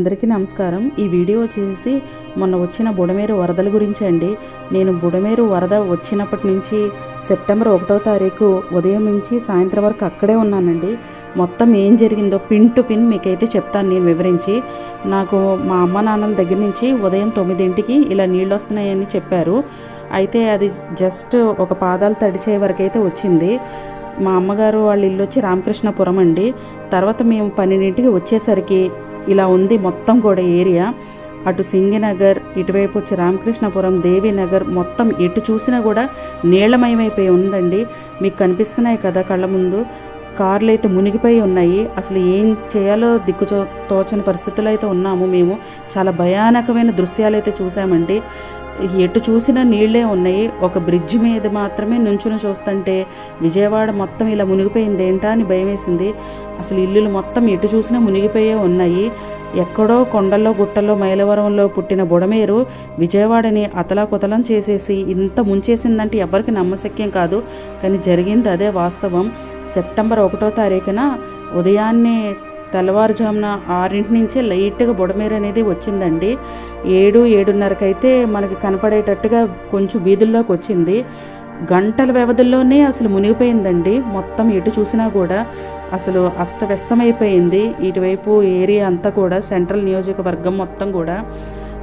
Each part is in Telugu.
అందరికీ నమస్కారం। ఈ వీడియో వచ్చేసి మొన్న వచ్చిన బుడమేరు వరదల గురించి అండి। నేను బుడమేరు వరద వచ్చినప్పటి నుంచి సెప్టెంబర్ 1వ తారీఖు ఉదయం నుంచి సాయంత్రం వరకు అక్కడే ఉన్నానండి। మొత్తం ఏం జరిగిందో పిన్ టు పిన్ మీకైతే చెప్తాను నేను వివరించి। నాకు మా అమ్మ నాన్నల దగ్గర నుంచి ఉదయం 9ంటికి ఇలా నీళ్ళు వస్తున్నాయని చెప్పారు। అయితే అది జస్ట్ ఒక పాదాలు తడిచే వరకైతే వచ్చింది। మా అమ్మగారు వాళ్ళ ఇల్లు వచ్చి రామకృష్ణపురం అండి। తర్వాత మేము 12ంటికి వచ్చేసరికి ఇలా ఉంది మొత్తం కూడా ఏరియా। అటు సింగినగర్, ఇటువైపు వచ్చి రామకృష్ణపురం, దేవీనగర్ మొత్తం ఎటు చూసినా కూడా నీళ్లమయమైపోయి ఉందండి। మీకు కనిపిస్తున్నాయి కదా కళ్ళ ముందు, కార్లు అయితే మునిగిపోయి ఉన్నాయి। అసలు ఏం చేయాలో తోచని పరిస్థితుల్లో అయితే ఉన్నాము మేము। చాలా భయానకమైన దృశ్యాలు అయితే చూసామండి। ఎటు చూసినా నీళ్ళే ఉన్నాయి। ఒక బ్రిడ్జ్ మీద మాత్రమే నుంచుని చూస్తుంటే విజయవాడ మొత్తం ఇలా మునిగిపోయింది ఏంటా అని భయం వేసింది। అసలు ఇల్లులు మొత్తం ఎటు చూసినా మునిగిపోయే ఉన్నాయి। ఎక్కడో కొండల్లో గుట్టల్లో మైలవరంలో పుట్టిన బుడమేరు విజయవాడని అతలాకుతలం చేసేసి ఇంత ముంచేసిందంటే ఎవరికి నమ్మశక్యం కాదు, కానీ జరిగింది అదే వాస్తవం। సెప్టెంబర్ 1వ తారీఖున ఉదయాన్నే తెల్లవారుజామున 6 నుంచే లైట్గా బుడమేరు అనేది వచ్చిందండి। 7-7:30కి అయితే మనకి కనపడేటట్టుగా కొంచెం వీధుల్లోకి వచ్చింది। గంటల వ్యవధిలోనే అసలు మునిగిపోయిందండి మొత్తం, ఎటు చూసినా కూడా అసలు అస్తవ్యస్తమైపోయింది। ఇటువైపు ఏరియా అంతా కూడా సెంట్రల్ నియోజకవర్గం మొత్తం కూడా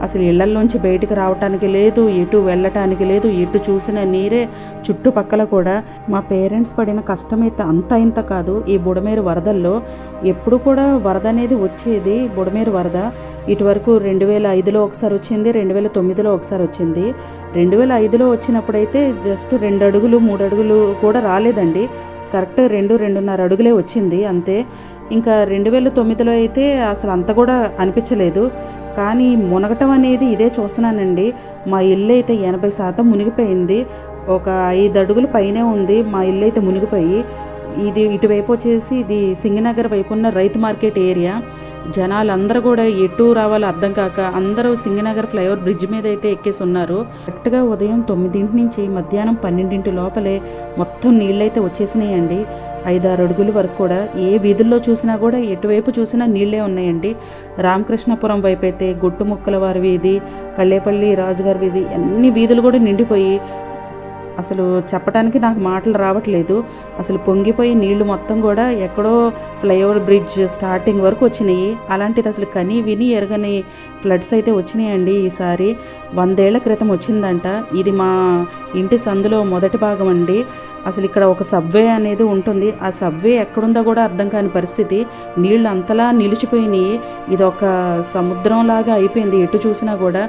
అసలు ఇళ్లల్లోంచి బయటికి రావటానికి లేదు, ఎటు వెళ్ళటానికి లేదు, ఎటు చూసిన నీరే చుట్టుపక్కల కూడా। మా పేరెంట్స్ పడిన కష్టమైతే అంత ఇంత కాదు ఈ బుడమేరు వరదల్లో। ఎప్పుడు కూడా వరద అనేది వచ్చేది, బుడమేరు వరద ఇటువరకు 2005లో ఒకసారి వచ్చింది, 2009లో ఒకసారి వచ్చింది। 2005లో వచ్చినప్పుడైతే జస్ట్ 2 అడుగులు 3 అడుగులు కూడా రాలేదండి, కరెక్ట్ 2-2.5 అడుగులే వచ్చింది అంతే। ఇంకా 2009లో అయితే అసలు అంత కూడా అనిపించలేదు, కానీ మునగటం అనేది ఇదే చూస్తున్నానండి। మా ఇల్లు అయితే 80% మునిగిపోయింది, ఒక 5 అడుగుల పైనే ఉంది మా ఇల్లు అయితే మునిగిపోయి। ఇది ఇటువైపు వచ్చేసి ఇది సింగనగర్ వైపు ఉన్న రైతు మార్కెట్ ఏరియా। జనాలు అందరూ కూడా ఎటు రావాలో అర్థం కాక అందరూ సింగనగర్ ఫ్లైఓవర్ బ్రిడ్జ్ మీద అయితే ఎక్కేసి ఉన్నారు। కరెక్ట్గా ఉదయం 9 నుంచి మధ్యాహ్నం 12 లోపలే మొత్తం నీళ్ళైతే వచ్చేసినాయండి, 5-6 అడుగుల వరకు కూడా। ఏ వీధుల్లో చూసినా కూడా ఎటువైపు చూసినా నీళ్ళే ఉన్నాయండి। రామకృష్ణపురం వైపు అయితే గుట్టుముక్కల వారి వీధి, కళ్ళేపల్లి రాజుగారి వీధి అన్ని వీధులు కూడా నిండిపోయి అసలు చెప్పడానికి నాకు మాటలు రావట్లేదు। అసలు పొంగిపోయి నీళ్లు మొత్తం కూడా ఎక్కడో ఫ్లైఓవర్ బ్రిడ్జ్ స్టార్టింగ్ వరకు వచ్చినాయి। అలాంటిది అసలు కని విని ఎరగని ఫ్లడ్స్ అయితే వచ్చినాయండి ఈసారి। 100 ఏళ్ల క్రితం వచ్చిందంట। ఇది మా ఇంటి సందులో మొదటి భాగం అండి। అసలు ఇక్కడ ఒక సబ్వే అనేది ఉంటుంది, ఆ సబ్వే ఎక్కడుందో కూడా అర్థం కాని పరిస్థితి, నీళ్ళు అంతలా నిలిచిపోయినాయి। ఇది ఒక సముద్రంలాగా అయిపోయింది, ఎటు చూసినా కూడా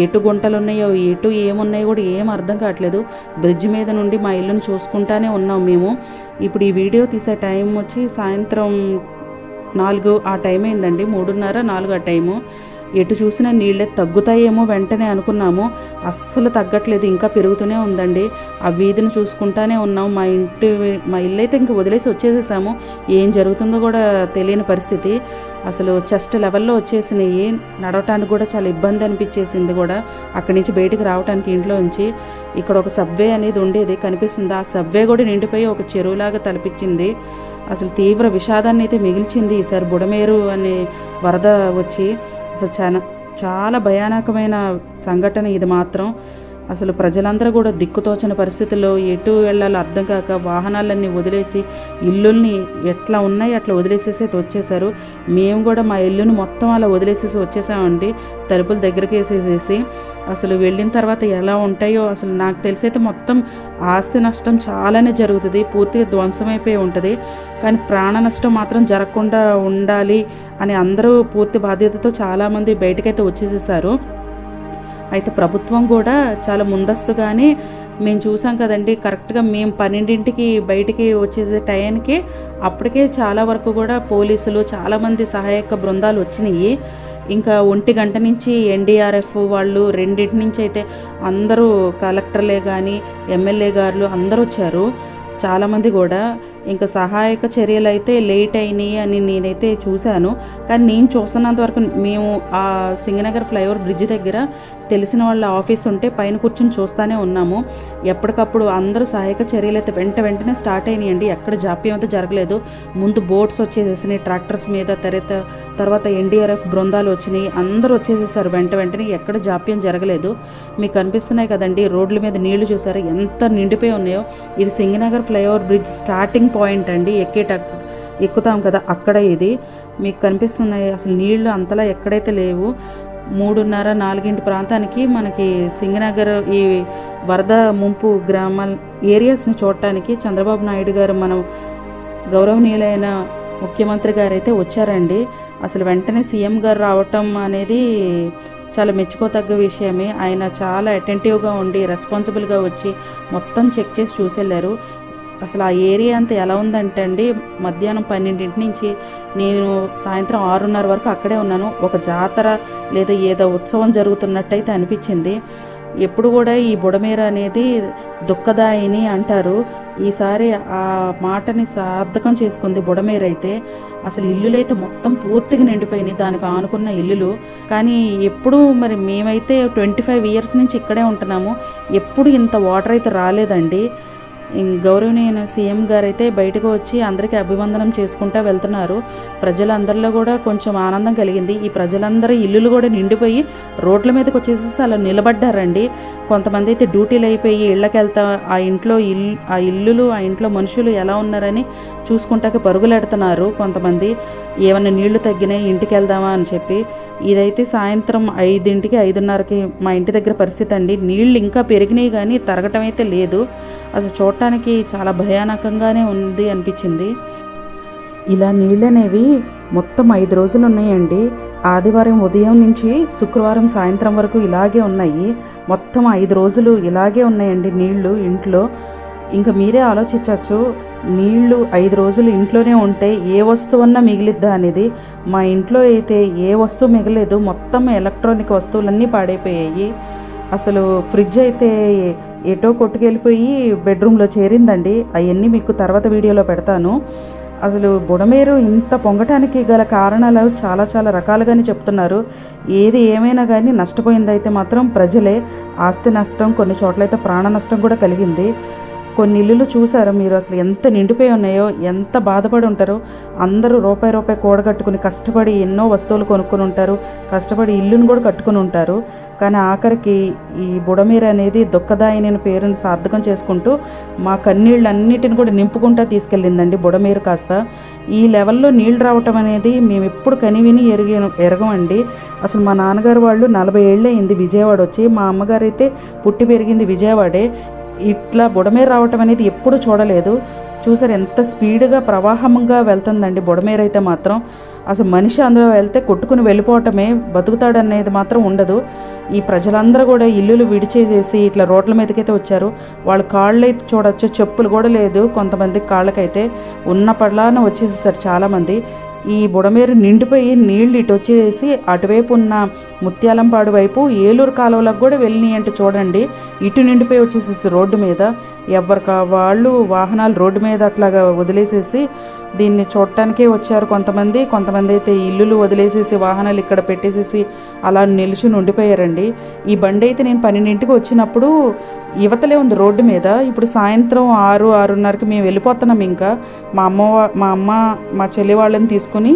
ఎటు గుంటలు ఉన్నాయో ఎటు ఏమున్నాయో కూడా ఏం అర్థం కావట్లేదు। బ్రిడ్జ్ మీద నుండి మా ఇల్లును చూసుకుంటానే ఉన్నాం మేము। ఇప్పుడు ఈ వీడియో తీసే టైం వచ్చి సాయంత్రం 4 ఆ టైం అయిందండి, 3:30-4 ఆ టైము। ఎటు చూసినా నీళ్ళే తగ్గుతాయేమో వెంటనే అనుకున్నాము, అస్సలు తగ్గట్లేదు, ఇంకా పెరుగుతూనే ఉందండి। ఆ వీధిని చూసుకుంటానే ఉన్నాం। మా ఇల్లు అయితే ఇంకా వదిలేసి వచ్చేసేసాము, ఏం జరుగుతుందో కూడా తెలియని పరిస్థితి। అసలు చెస్ట్ లెవెల్లో వచ్చేసినాయి, నడవటానికి కూడా చాలా ఇబ్బంది అనిపించేసింది కూడా అక్కడి నుంచి బయటికి రావడానికి ఇంట్లో నుంచి। ఇక్కడ ఒక సబ్వే అనేది ఉండేది కనిపిస్తుంది, ఆ సబ్వే కూడా నిండిపోయి ఒక చెరువులాగా తలపించింది। అసలు తీవ్ర విషాదాన్ని అయితే మిగిల్చింది ఈసారి బుడమేరు అనే వరద వచ్చి। అసలు చాలా భయానకమైన సంఘటన ఇది మాత్రం। అసలు ప్రజలందరూ కూడా దిక్కుతోచని పరిస్థితుల్లో ఎటు వెళ్ళాలో అర్థం కాక వాహనాలన్నీ వదిలేసి ఇల్లుల్ని ఎట్లా ఉన్నాయి అట్లా వదిలేసేసి వచ్చేసారు। మేము కూడా మా ఇల్లుని మొత్తం అలా వదిలేసేసి వచ్చేసామండి, తలుపులు దగ్గరికి వేసేసేసి। అసలు వెళ్ళిన తర్వాత ఎలా ఉంటాయో అసలు నాకు తెలిసైతే మొత్తం ఆస్తి నష్టం చాలానే జరుగుతుంది, పూర్తిగా ధ్వంసమైపోయి ఉంటుంది, కానీ ప్రాణ నష్టం మాత్రం జరగకుండా ఉండాలి అని అందరూ పూర్తి బాధ్యతతో చాలామంది బయటకైతే వచ్చేసేసారు। అయితే ప్రభుత్వం కూడా చాలా ముందస్తుగానే మేము చూసాం కదండి, కరెక్ట్గా మేము 12ంటికి బయటికి వచ్చేసే టైంకి అప్పటికే చాలా వరకు కూడా పోలీసులు చాలామంది సహాయక బృందాలు వచ్చినాయి। ఇంకా 1 గంట నుంచి NDRF వాళ్ళు, 2 నుంచి అయితే అందరూ కలెక్టర్లే కానీ ఎమ్మెల్యే గారు అందరూ వచ్చారు చాలామంది కూడా। ఇంకా సహాయక చర్యలు అయితే లేట్ అయినాయి అని నేనైతే చూశాను, కానీ నేను చూస్తున్నంత వరకు మేము ఆ సింగనగర్ ఫ్లైఓవర్ బ్రిడ్జ్ దగ్గర తెలిసిన వాళ్ళ ఆఫీస్ ఉంటే పైన కూర్చొని చూస్తూనే ఉన్నాము. ఎప్పటికప్పుడు అందరూ సహాయక చర్యలు అయితే వెంటనే స్టార్ట్ అయినాయండి. ఎక్కడ జాప్యం అయితే జరగలేదు. ముందు బోట్స్ వచ్చేసేసినాయి ట్రాక్టర్స్ మీద, తర్వాత ఎన్డీఆర్ఎఫ్ బృందాలు వచ్చినాయి. అందరూ వచ్చేసేసారు వెంటనే, ఎక్కడ జాప్యం జరగలేదు. మీకు కనిపిస్తున్నాయి కదండి రోడ్ల మీద నీళ్లు, చూసారు ఎంత నిండిపోయి ఉన్నాయో. ఇది Singh Nagar flyover bridge starting point అండి. ఎక్కుతాం కదా అక్కడ ఇది మీకు కనిపిస్తున్నాయి. అసలు నీళ్లు అంతలా ఎక్కడైతే లేవు. 3:30-4 ప్రాంతానికి మనకి సింగనగర్ ఈ వరద ముంపు గ్రామాల ఏరియాస్ని చూడటానికి చంద్రబాబు నాయుడు గారు, మనం గౌరవనీయులైన ముఖ్యమంత్రి గారు అయితే వచ్చారండి. అసలు వెంటనే సీఎం గారు రావటం అనేది చాలా మెచ్చుకోతగ్గ విషయమే. ఆయన చాలా అటెంటివ్గా ఉండి రెస్పాన్సిబుల్గా వచ్చి మొత్తం చెక్ చేసి చూసెళ్ళారు. అసలు ఆ ఏరియా అంతా ఎలా ఉందంటే అండి, మధ్యాహ్నం 12 నుంచి నేను సాయంత్రం 6:30 వరకు అక్కడే ఉన్నాను. ఒక జాతర లేదా ఏదో ఉత్సవం జరుగుతున్నట్టయితే అనిపించింది. ఎప్పుడు కూడా ఈ బుడమేర అనేది దుఃఖదాయిని అంటారు. ఈసారి ఆ మాటని సార్థకం చేసుకుంది బుడమేర అయితే. అసలు ఇల్లులైతే మొత్తం పూర్తిగా నిండిపోయినాయి, దానికి ఆనుకున్న ఇల్లులు. కానీ ఎప్పుడు మరి మేమైతే 25 ఇయర్స్ నుంచి ఇక్కడే ఉంటున్నాము, ఎప్పుడు ఇంత వాటర్ అయితే రాలేదండి. గౌరవనీయ సీఎం గారు అయితే బయటకు వచ్చి అందరికీ అభివందనం చేసుకుంటూ వెళ్తున్నారు. ప్రజలందరిలో కూడా కొంచెం ఆనందం కలిగింది. ఈ ప్రజలందరూ ఇల్లులు కూడా నిండిపోయి రోడ్ల మీదకి వచ్చేసేసి అలా నిలబడ్డారండి. కొంతమంది అయితే డ్యూటీలు అయిపోయి ఇళ్ళకి వెళ్తా ఆ ఇంట్లో మనుషులు ఎలా ఉన్నారని చూసుకుంటాక పరుగులెడుతున్నారు. కొంతమంది ఏమన్నా నీళ్లు తగ్గినాయి ఇంటికి వెళ్దామా అని చెప్పి. ఇదైతే సాయంత్రం 5కి 5:30కి మా ఇంటి దగ్గర పరిస్థితి అండి. నీళ్ళు ఇంకా పెరిగినాయి కానీ తరగటం అయితే లేదు. అసలు చూడటానికి చాలా భయానకంగానే ఉంది అనిపించింది. ఇలా నీళ్ళు అనేవి మొత్తం 5 రోజులు ఉన్నాయండి. ఆదివారం ఉదయం నుంచి శుక్రవారం సాయంత్రం వరకు ఇలాగే ఉన్నాయి. మొత్తం 5 రోజులు ఇలాగే ఉన్నాయండి నీళ్లు ఇంట్లో. ఇంకా మీరే ఆలోచించవచ్చు, నీళ్లు 5 రోజులు ఇంట్లోనే ఉంటే ఏ వస్తువన్నా మిగిలిద్దా అనేది. మా ఇంట్లో అయితే ఏ వస్తువు మిగలేదు, మొత్తం ఎలక్ట్రానిక్ వస్తువులన్నీ పాడైపోయాయి. అసలు ఫ్రిడ్జ్ అయితే ఎటో కొట్టుకెళ్ళిపోయి బెడ్రూమ్లో చేరిందండి. అవన్నీ మీకు తర్వాత వీడియోలో పెడతాను. అసలు బుడమేరు ఇంత పొంగటానికి గల కారణాలు చాలా చాలా రకాలుగానే చెప్తున్నారు. ఏది ఏమైనా కానీ నష్టపోయిందైతే మాత్రం ప్రజలే. ఆస్తి నష్టం, కొన్ని చోట్లయితే ప్రాణ నష్టం కూడా కలిగింది. కొన్ని ఇల్లులు చూసారో మీరు, అసలు ఎంత నిండిపోయి ఉన్నాయో, ఎంత బాధపడి ఉంటారో. అందరూ రూపాయి కూడగట్టుకుని కష్టపడి ఎన్నో వస్తువులు కొనుక్కొని ఉంటారు, కష్టపడి ఇల్లును కూడా కట్టుకుని ఉంటారు. కానీ ఆఖరికి ఈ బుడమేరు అనేది దుఃఖదాయిని పేరుని సార్థకం చేసుకుంటూ మా కన్నీళ్ళన్నిటిని కూడా నింపుకుంటూ తీసుకెళ్ళిందండి బుడమేరు కాస్త. ఈ లెవెల్లో నీళ్ళు రావటం అనేది మేము ఎప్పుడు కనివిని ఎరగమండి. అసలు మా నాన్నగారు వాళ్ళు 40 ఏళ్ళు అయింది విజయవాడ వచ్చి. మా అమ్మగారు అయితే పుట్టి పెరిగింది విజయవాడే. ఇట్లా బుడమేరు రావటం అనేది ఎప్పుడు చూడలేదు. చూసారు ఎంత స్పీడ్గా ప్రవాహంగా వెళ్తుందండి బుడమేరు అయితే మాత్రం. అసలు మనిషి అందులో వెళ్తే కొట్టుకుని వెళ్ళిపోవటమే, బతుకుతాడనేది మాత్రం ఉండదు. ఈ ప్రజలందరూ కూడా ఇల్లులు విడిచేసేసి ఇట్లా రోడ్ల మీదకైతే వచ్చారు. వాళ్ళ కాళ్ళు అయితే చూడొచ్చు, చెప్పులు కూడా లేదు కొంతమంది కాళ్ళకైతే. ఉన్న పడలాన వచ్చేసేసారు చాలామంది. ఈ బుడమేరు నిండిపోయి నీళ్ళు ఇటు వచ్చేసి అటువైపు ఉన్న ముత్యాలంపాడు వైపు ఏలూరు కాలువలకు కూడా వెళ్ళినాయి అంటే చూడండి. ఇటు నిండిపోయి వచ్చేసేసి రోడ్డు మీద ఎవరికి వాళ్ళు వాహనాలు రోడ్డు మీద అట్లాగా వదిలేసేసి దీన్ని చూడటానికే వచ్చారు కొంతమంది. అయితే ఇల్లులు వదిలేసేసి వాహనాలు ఇక్కడ పెట్టేసేసి అలా నిల్చుని ఉండిపోయారండి. ఈ బండి అయితే నేను 12ంటికి వచ్చినప్పుడు యువతలే ఉంది రోడ్డు మీద. ఇప్పుడు సాయంత్రం 6-6:30కి మేము వెళ్ళిపోతున్నాం. ఇంకా మా అమ్మ మా చెల్లి వాళ్ళని తీసుకుని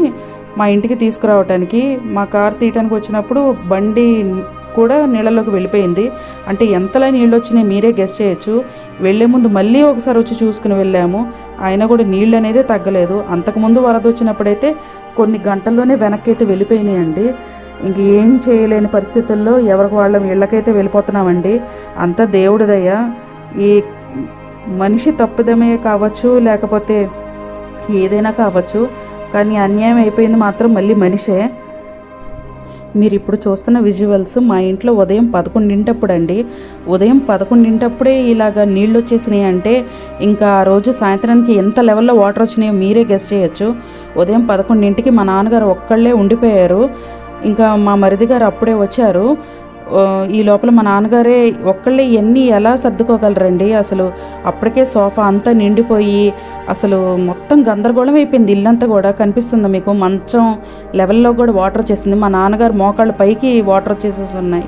మా ఇంటికి తీసుకురావడానికి, మా కారు తీయటానికి వచ్చినప్పుడు బండి కూడా నీళ్ళలోకి వెళ్ళిపోయింది. అంటే ఎంతలా నీళ్ళు వచ్చినాయి మీరే గెస్ చేయొచ్చు. వెళ్లే ముందు మళ్ళీ ఒకసారి వచ్చి చూసుకుని వెళ్ళాము, అయినా కూడా నీళ్ళు అనేది తగ్గలేదు. అంతకుముందు వరద వచ్చినప్పుడైతే కొన్ని గంటల్లోనే వెనక్కి అయితే వెళ్ళిపోయినాయండి. ఇంక ఏం చేయలేని పరిస్థితుల్లో ఎవరికి వాళ్ళ ఇళ్ళకైతే వెళ్ళిపోతున్నామండి. అంతా దేవుడి దయ. ఈ మనిషి తప్పిదమే కావచ్చు, లేకపోతే ఏదైనా కావచ్చు, కానీ అన్యాయం అయిపోయింది మాత్రం మళ్ళీ మనిషే. మీరు ఇప్పుడు చూస్తున్న విజువల్స్ మా ఇంట్లో ఉదయం 11 అండి. ఉదయం 11 ఇలాగ నీళ్ళు వచ్చేసినాయి అంటే ఇంకా ఆ రోజు సాయంత్రానికి ఎంత లెవెల్లో వాటర్ వచ్చినాయో మీరే గెస్ చేయొచ్చు. ఉదయం 11ంటికి మా నాన్నగారు ఒక్కళ్ళే ఉండిపోయారు. ఇంకా మా మరిది గారు అప్పుడే వచ్చారు. ఈ లోపల మా నాన్నగారే ఒక్కళ్ళే ఇవన్నీ ఎలా సర్దుకోగలరండి. అసలు అప్పటికే సోఫా అంతా నిండిపోయి అసలు మొత్తం గందరగోళం అయిపోయింది. ఇల్లంతా కూడా కనిపిస్తుంది మీకు, మంచం లెవెల్లో కూడా వాటర్ వచ్చేసింది. మా నాన్నగారు మోకాళ్ళ పైకి వాటర్ వచ్చేసేసి ఉన్నాయి.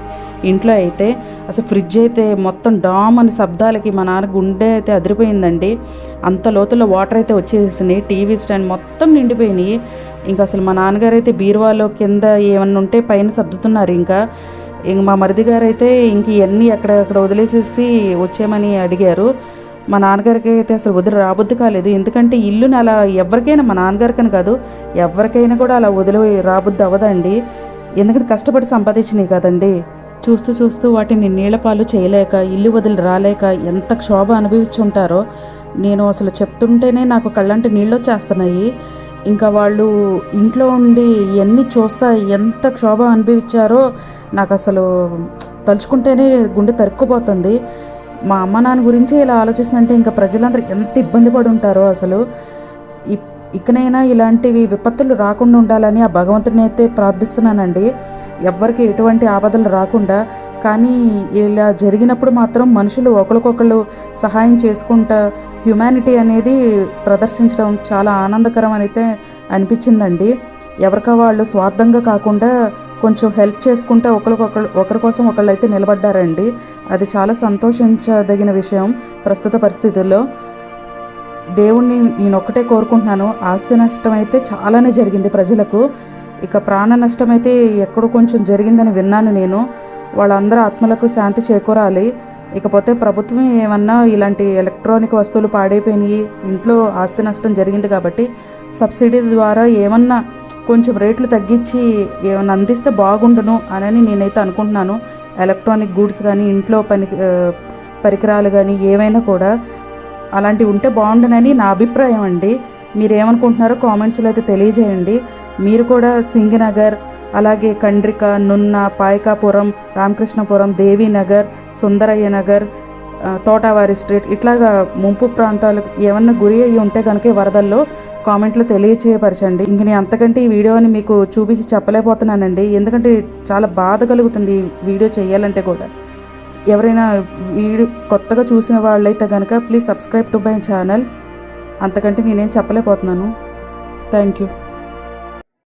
ఇంట్లో అయితే అసలు ఫ్రిడ్జ్ అయితే మొత్తం డామ్ అని శబ్దాలకి మా నాన్న గుండె అయితే అదిరిపోయిందండి. అంత లోతుల్లో వాటర్ అయితే వచ్చేసినాయి. టీవీ స్టాండ్ మొత్తం నిండిపోయినాయి. ఇంకా అసలు మా నాన్నగారు అయితే బీరువాలో కింద ఏమన్నా ఉంటే పైన సర్దుతున్నారు. ఇంక మా మరిది గారు అయితే ఇంక ఇవన్నీ అక్కడ వదిలేసేసి వచ్చేయమని అడిగారు. మా నాన్నగారికి అయితే అసలు వదిలి రాబుద్ది కాలేదు. ఎందుకంటే ఇల్లుని అలా ఎవరికైనా, మా నాన్నగారికని కాదు ఎవరికైనా కూడా అలా వదిలి రాబుద్ది అవ్వదండి. ఎందుకంటే కష్టపడి సంపాదించినాయి కదండి. చూస్తూ చూస్తూ వాటిని నీళ్లపాలు చేయలేక, ఇల్లు వదిలి రాలేక ఎంత క్షోభ అనుభవించుంటారో నేను అసలు చెప్తుంటేనే నాకు కళ్ళంటే నీళ్ళు వచ్చేస్తున్నాయి. ఇంకా వాళ్ళు ఇంట్లో ఉండి ఇవన్నీ చూస్తా ఎంత క్షోభ అనుభవించారో నాకు అసలు తలుచుకుంటేనే గుండె తరుక్కుపోతుంది. మా అమ్మ నాన్న గురించి ఇలా ఆలోచిస్తుంటే ఇంకా ప్రజలందరూ ఎంత ఇబ్బంది పడి ఉంటారో అసలు. ఇకనైనా ఇలాంటివి విపత్తులు రాకుండా ఉండాలని ఆ భగవంతుడిని అయితే ప్రార్థిస్తున్నానండి. ఎవ్వరికి ఎటువంటి ఆపదలు రాకుండా. కానీ ఇలా జరిగినప్పుడు మాత్రం మనుషులు ఒకరికొకళ్ళు సహాయం చేసుకుంటా హ్యుమానిటీ అనేది ప్రదర్శించడం చాలా ఆనందకరం అని అయితే అనిపించిందండి. ఎవరికా వాళ్ళు స్వార్థంగా కాకుండా కొంచెం హెల్ప్ చేసుకుంటే ఒకరి కోసం ఒకళ్ళు అయితే నిలబడ్డారండి. అది చాలా సంతోషించదగిన విషయం ప్రస్తుత పరిస్థితుల్లో. దేవుణ్ణి నేను ఒక్కటే కోరుకుంటున్నాను, ఆస్తి నష్టం అయితే చాలానే జరిగింది ప్రజలకు. ఇక ప్రాణ నష్టం అయితే ఎక్కడో కొంచెం జరిగిందని విన్నాను నేను. వాళ్ళందరూ ఆత్మలకు శాంతి చేకూరాలి. ఇకపోతే ప్రభుత్వం ఏమన్నా ఇలాంటి ఎలక్ట్రానిక్ వస్తువులు పాడైపోయినాయి, ఇంట్లో ఆస్తి నష్టం జరిగింది కాబట్టి సబ్సిడీ ద్వారా ఏమన్నా కొంచెం రేట్లు తగ్గించి ఏమన్నా అందిస్తే బాగుండును అని నేనైతే అనుకుంటున్నాను. ఎలక్ట్రానిక్ గూడ్స్ కానీ, ఇంట్లో పరికరాలు కానీ ఏమైనా కూడా అలాంటివి ఉంటే బాగుండునని నా అభిప్రాయం అండి. మీరేమనుకుంటున్నారో కామెంట్స్లో అయితే తెలియజేయండి. మీరు కూడా సింగనగర్, అలాగే కండ్రిక, నున్న, పాయకాపురం, రామకృష్ణపురం, దేవీనగర్, సుందరయ్య నగర్, తోటవారి స్ట్రీట్ ఇట్లాగా ముంపు ప్రాంతాలకు ఏమన్నా గురి అయ్యి ఉంటే కనుక వరదల్లో కామెంట్లో తెలియచేయపరచండి. ఇంక నేను అంతకంటే ఈ వీడియోని మీకు చూపించి చెప్పలేకపోతున్నానండి. ఎందుకంటే చాలా బాధ కలుగుతుంది ఈ వీడియో చేయాలంటే కూడా. ఎవరైనా వీడియో కొత్తగా చూసిన వాళ్ళైతే కనుక please subscribe to my channel. అంతకంటే నేనేం చెప్పలేకపోతున్నాను. Thank you.